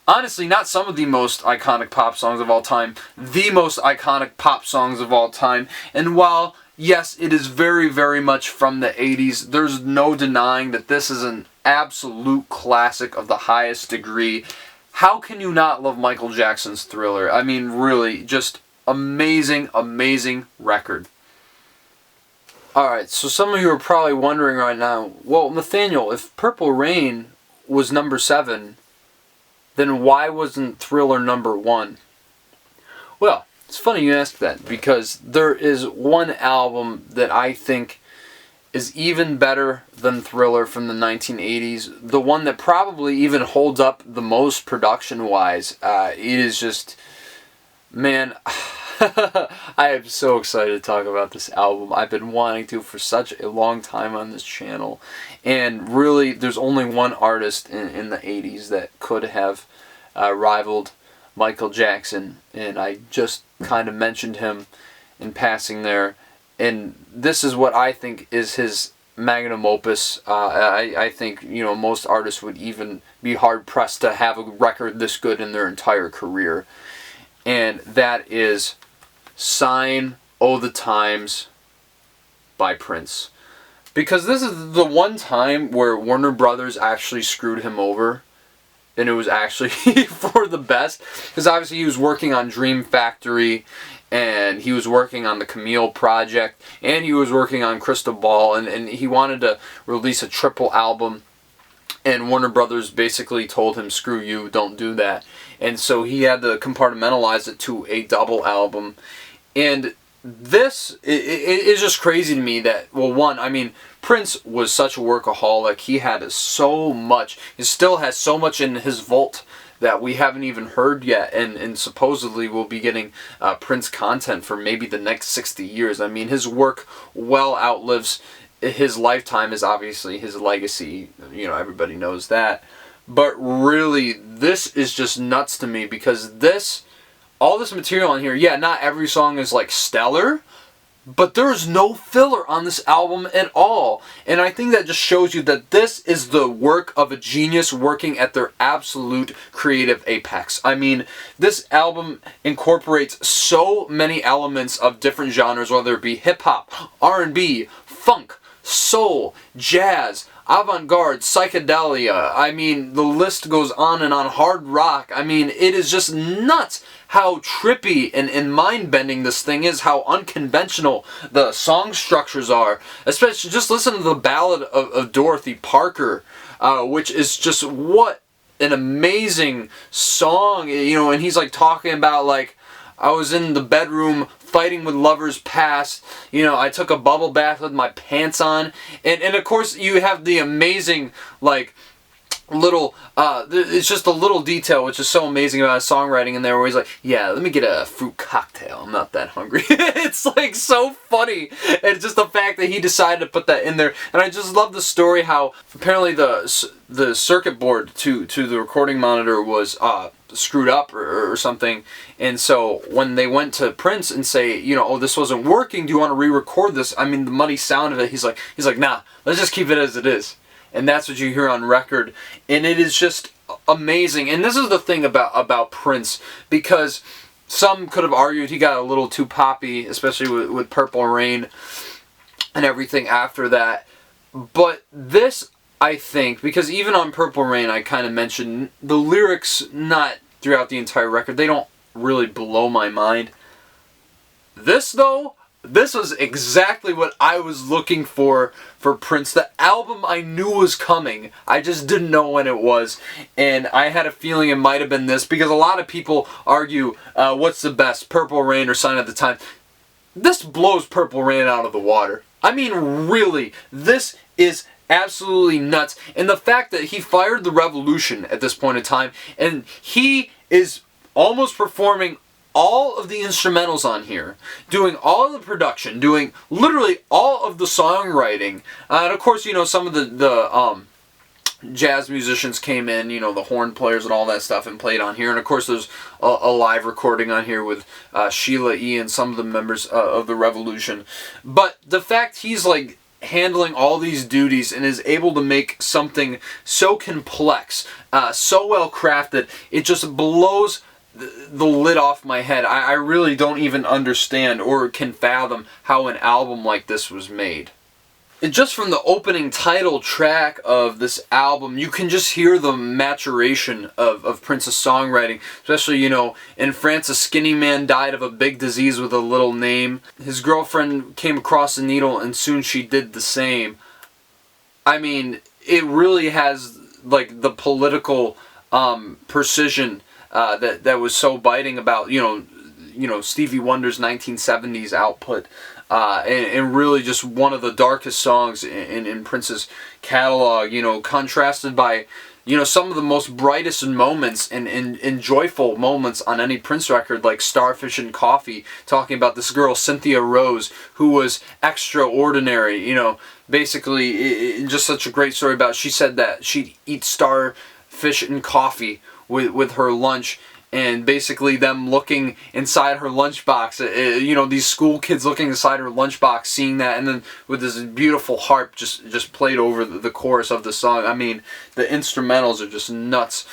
A: honestly, not some of the most iconic pop songs of all time, the most iconic pop songs of all time. And while, yes, it is very, very much from the 80s, there's no denying that this is an absolute classic of the highest degree. How can you not love Michael Jackson's Thriller? I mean, really, just amazing, amazing record. Alright, so some of you are probably wondering right now, well, Nathaniel, if Purple Rain was number 7, then why wasn't Thriller number 1? Well, it's funny you ask that, because there is one album that I think is even better than Thriller from the 1980s. The one that probably even holds up the most production-wise. It is just, man, I am so excited to talk about this album. I've been wanting to for such a long time on this channel. And really, there's only one artist in the 80s that could have rivaled Michael Jackson. And I just kind of mentioned him in passing there. And this is what I think is his magnum opus. I think, you know, most artists would even be hard-pressed to have a record this good in their entire career. And that is Sign O' the Times by Prince. Because this is the one time where Warner Brothers actually screwed him over. And it was actually for the best. Because obviously he was working on Dream Factory, and he was working on the Camille Project, and he was working on Crystal Ball, and he wanted to release a triple album, and Warner Brothers basically told him, screw you, don't do that. And so he had to compartmentalize it to a double album. And this is just crazy to me that, well, one, I mean, Prince was such a workaholic. He had so much, he still has so much in his vault that we haven't even heard yet, and supposedly we'll be getting Prince content for maybe the next 60 years. I mean, his work well outlives his lifetime, is obviously his legacy. You know, everybody knows that. But really, this is just nuts to me, because this, all this material on here, yeah, not every song is like stellar, but there's no filler on this album at all. And I think that just shows you that this is the work of a genius working at their absolute creative apex. I mean, this album incorporates so many elements of different genres, whether it be hip-hop, R&B, funk, soul, jazz. avant-garde, psychedelia. I mean, the list goes on and on. Hard rock. I mean, it is just nuts how trippy and mind-bending this thing is, how unconventional the song structures are. Especially, just listen to the Ballad of Dorothy Parker, which is just what an amazing song, you know, and he's like talking about like, I was in the bedroom fighting with lovers past, you know, I took a bubble bath with my pants on, and of course you have the amazing like little it's just a little detail which is so amazing about his songwriting in there, where he's like, yeah, let me get a fruit cocktail, I'm not that hungry. It's like so funny, and just the fact that he decided to put that in there. And I just love the story how apparently the circuit board to the recording monitor was screwed up or something, and so when they went to Prince and say, you know, oh, this wasn't working, do you want to re-record this? I mean, the muddy sound of it, he's like, nah, let's just keep it as it is. And that's what you hear on record, and it is just amazing. And this is the thing about Prince, because some could have argued he got a little too poppy, especially with Purple Rain and everything after that. But this, I think, because even on Purple Rain, I kind of mentioned the lyrics, not throughout the entire record, they don't really blow my mind. This, though, this was exactly what I was looking for Prince. The album I knew was coming. I just didn't know when it was. And I had a feeling it might have been this, because a lot of people argue, what's the best, Purple Rain or Sign of the Times? This blows Purple Rain out of the water. I mean, really, this is absolutely nuts. And the fact that he fired the Revolution at this point in time, and he is almost performing all of the instrumentals on here, doing all of the production, doing literally all of the songwriting, and of course, you know, some of the jazz musicians came in, you know, the horn players and all that stuff, and played on here, and of course there's a live recording on here with Sheila E. and some of the members of the Revolution. But the fact he's like handling all these duties and is able to make something so complex, so well crafted, it just blows the lid off my head. I really don't even understand or can fathom how an album like this was made. And just from the opening title track of this album, you can just hear the maturation of Prince's songwriting. Especially, you know, in France, a skinny man died of a big disease with a little name. His girlfriend came across a needle and soon she did the same. I mean, it really has like the political precision that was so biting about, you know, Stevie Wonder's 1970s output, and really just one of the darkest songs in Prince's catalog, you know, contrasted by, you know, some of the most brightest moments and joyful moments on any Prince record, like Starfish and Coffee, talking about this girl, Cynthia Rose, who was extraordinary, you know, basically, just such a great story about, she said that she'd eat starfish and coffee with her lunch, and basically them looking inside her lunchbox, you know, these school kids looking inside her lunchbox, seeing that, and then with this beautiful harp just played over the chorus of the song. I mean, the instrumentals are just nuts.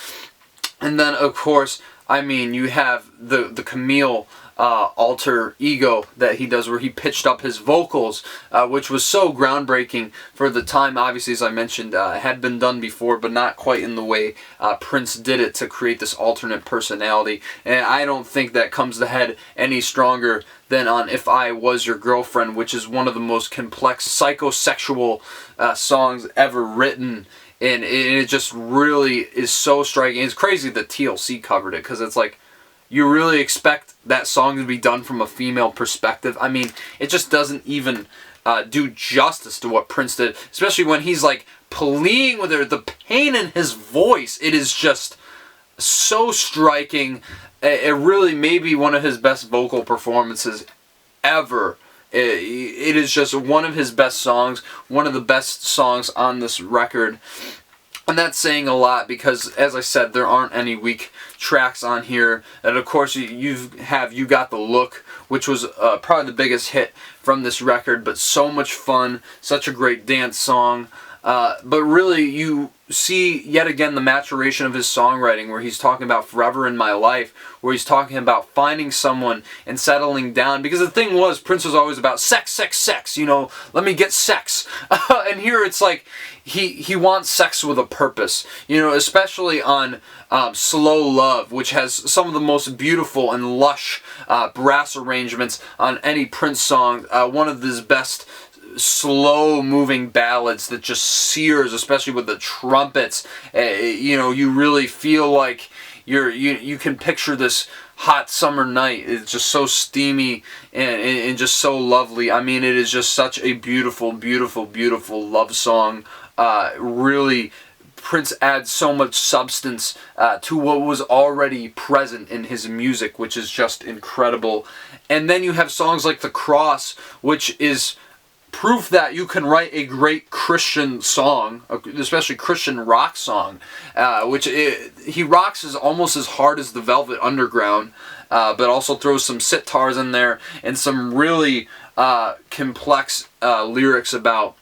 A: And then, of course, I mean, you have the Camille alter ego that he does, where he pitched up his vocals, which was so groundbreaking for the time. Obviously, as I mentioned, had been done before, but not quite in the way Prince did it, to create this alternate personality. And I don't think that comes to head any stronger than on If I Was Your Girlfriend, which is one of the most complex psychosexual songs ever written. And it just really is so striking. It's crazy that TLC covered it, because it's like, you really expect that song to be done from a female perspective. I mean, it just doesn't even do justice to what Prince did, especially when he's like pleading with her, the pain in his voice. It is just so striking. It really may be one of his best vocal performances ever. It is just one of his best songs, one of the best songs on this record. And that's saying a lot, because, as I said, there aren't any weak tracks on here. And of course, you Got the Look, which was probably the biggest hit from this record, but so much fun, such a great dance song. But really, you see yet again the maturation of his songwriting, where he's talking about forever in my life, where he's talking about finding someone and settling down. Because the thing was, Prince was always about sex, sex, sex, you know, let me get sex. And here it's like he wants sex with a purpose, you know, especially on Slow Love, which has some of the most beautiful and lush brass arrangements on any Prince song. One of his best slow moving ballads that just sears, especially with the trumpets. You know, you really feel like you can picture this hot summer night. It's just so steamy and just so lovely. I mean, it is just such a beautiful, beautiful, beautiful love song. Really, Prince adds so much substance to what was already present in his music, which is just incredible. And then you have songs like The Cross, which is proof that you can write a great Christian song, especially Christian rock song, he rocks almost as hard as the Velvet Underground, but also throws some sitars in there and some really complex lyrics about,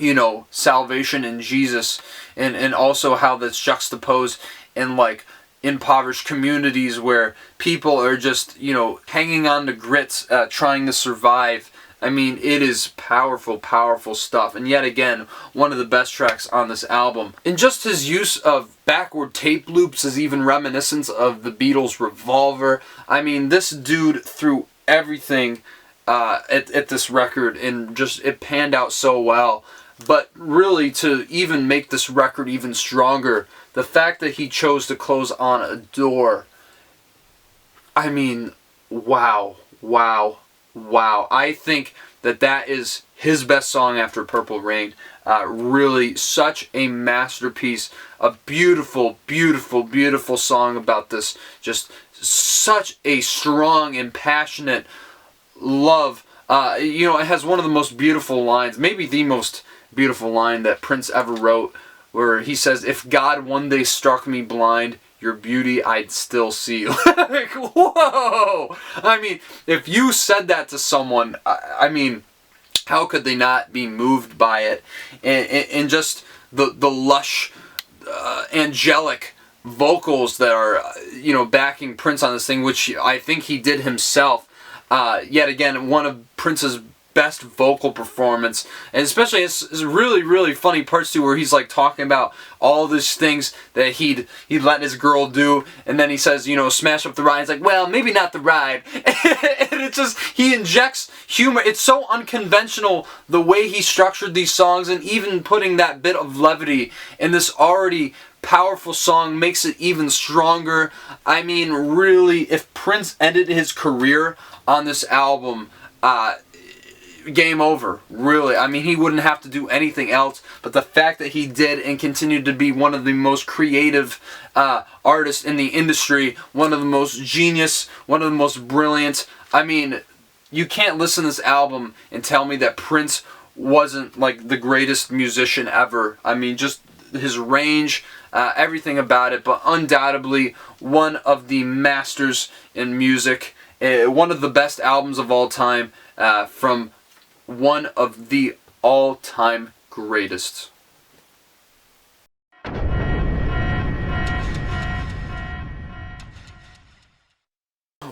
A: you know, salvation in Jesus, and also how that's juxtaposed in like impoverished communities where people are just, you know, hanging on to grits, trying to survive. I mean, it is powerful, powerful stuff. And yet again, one of the best tracks on this album. And just his use of backward tape loops is even reminiscent of the Beatles' Revolver. I mean, this dude threw everything at this record, and just it panned out so well. But really, to even make this record even stronger, the fact that he chose to close on a door, I mean, wow, wow, wow. I think that is his best song after Purple Rain. Really, such a masterpiece. A beautiful, beautiful, beautiful song about this. Just such a strong and passionate love. You know, it has one of the most beautiful lines, maybe the most beautiful line that Prince ever wrote, where he says, "If God one day struck me blind, your beauty I'd still see." Like, whoa! I mean, if you said that to someone, I mean, how could they not be moved by it? And just the lush, angelic vocals that are, you know, backing Prince on this thing, which I think he did himself. Yet again, one of Prince's best vocal performance, and especially it's really, really funny parts too, where he's like talking about all these things that he'd let his girl do, and then he says, you know, smash up the ride. It's like, well, maybe not the ride. And it's just, he injects humor. It's so unconventional the way he structured these songs, and even putting that bit of levity in this already powerful song makes it even stronger. I mean, really, if Prince ended his career on this album, game over, really. I mean, he wouldn't have to do anything else, but the fact that he did and continued to be one of the most creative artists in the industry, one of the most genius, one of the most brilliant. I mean, you can't listen to this album and tell me that Prince wasn't like the greatest musician ever. I mean, just his range, everything about it, but undoubtedly one of the masters in music, one of the best albums of all time, from one of the all-time greatest.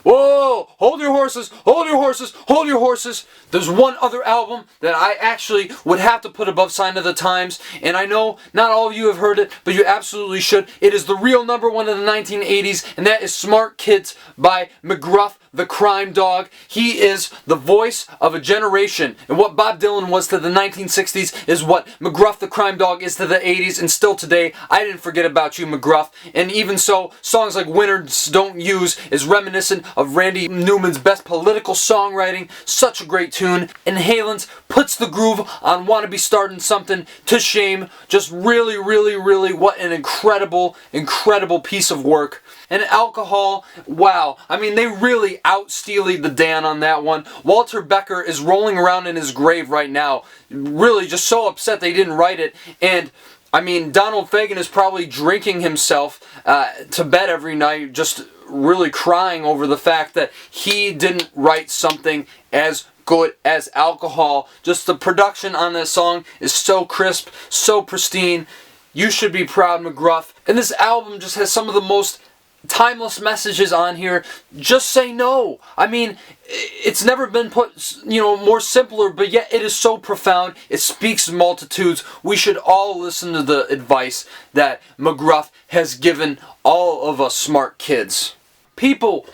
A: Whoa! Hold your horses! Hold your horses! Hold your horses! There's one other album that I actually would have to put above Sign of the Times, and I know not all of you have heard it, but you absolutely should. It is the real #1 of the 1980s, and that is Smart Kids by McGruff the Crime Dog. He is the voice of a generation, and what Bob Dylan was to the 1960s is what McGruff the Crime Dog is to the 80s, and still today. I didn't forget about you, McGruff. And even so, songs like Winners Don't Use is reminiscent of Randy Newman's best political songwriting. Such a great tune. And Halen's puts the groove on Wanna Be Starting Something to shame. Just really, really, really, what an incredible, incredible piece of work. And Alcohol, wow. I mean, they really out-steelied the Dan on that one. Walter Becker is rolling around in his grave right now, really just so upset they didn't write it. And I mean, Donald Fagen is probably drinking himself to bed every night, just really crying over the fact that he didn't write something as good as alcohol. Just the production on this song is so crisp, so pristine. You should be proud, McGruff. And this album just has some of the most timeless messages on here. Just say no. I mean, it's never been put, more simpler, but yet it is so profound. It speaks to multitudes. We should all listen to the advice that McGruff has given all of us smart kids. People,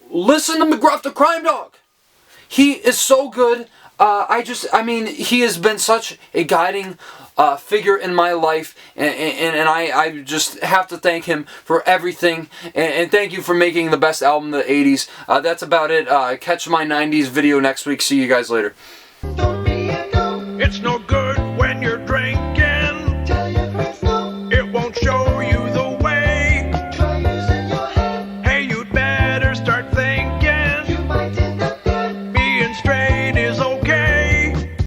A: listen to McGruff the Crime Dog. He is so good. He has been such a guiding figure in my life, and I just have to thank him for everything, and thank you for making the best album of the 80s. That's about it. Catch my 90s video next week. See you guys later.
B: It's no good when you're drinking.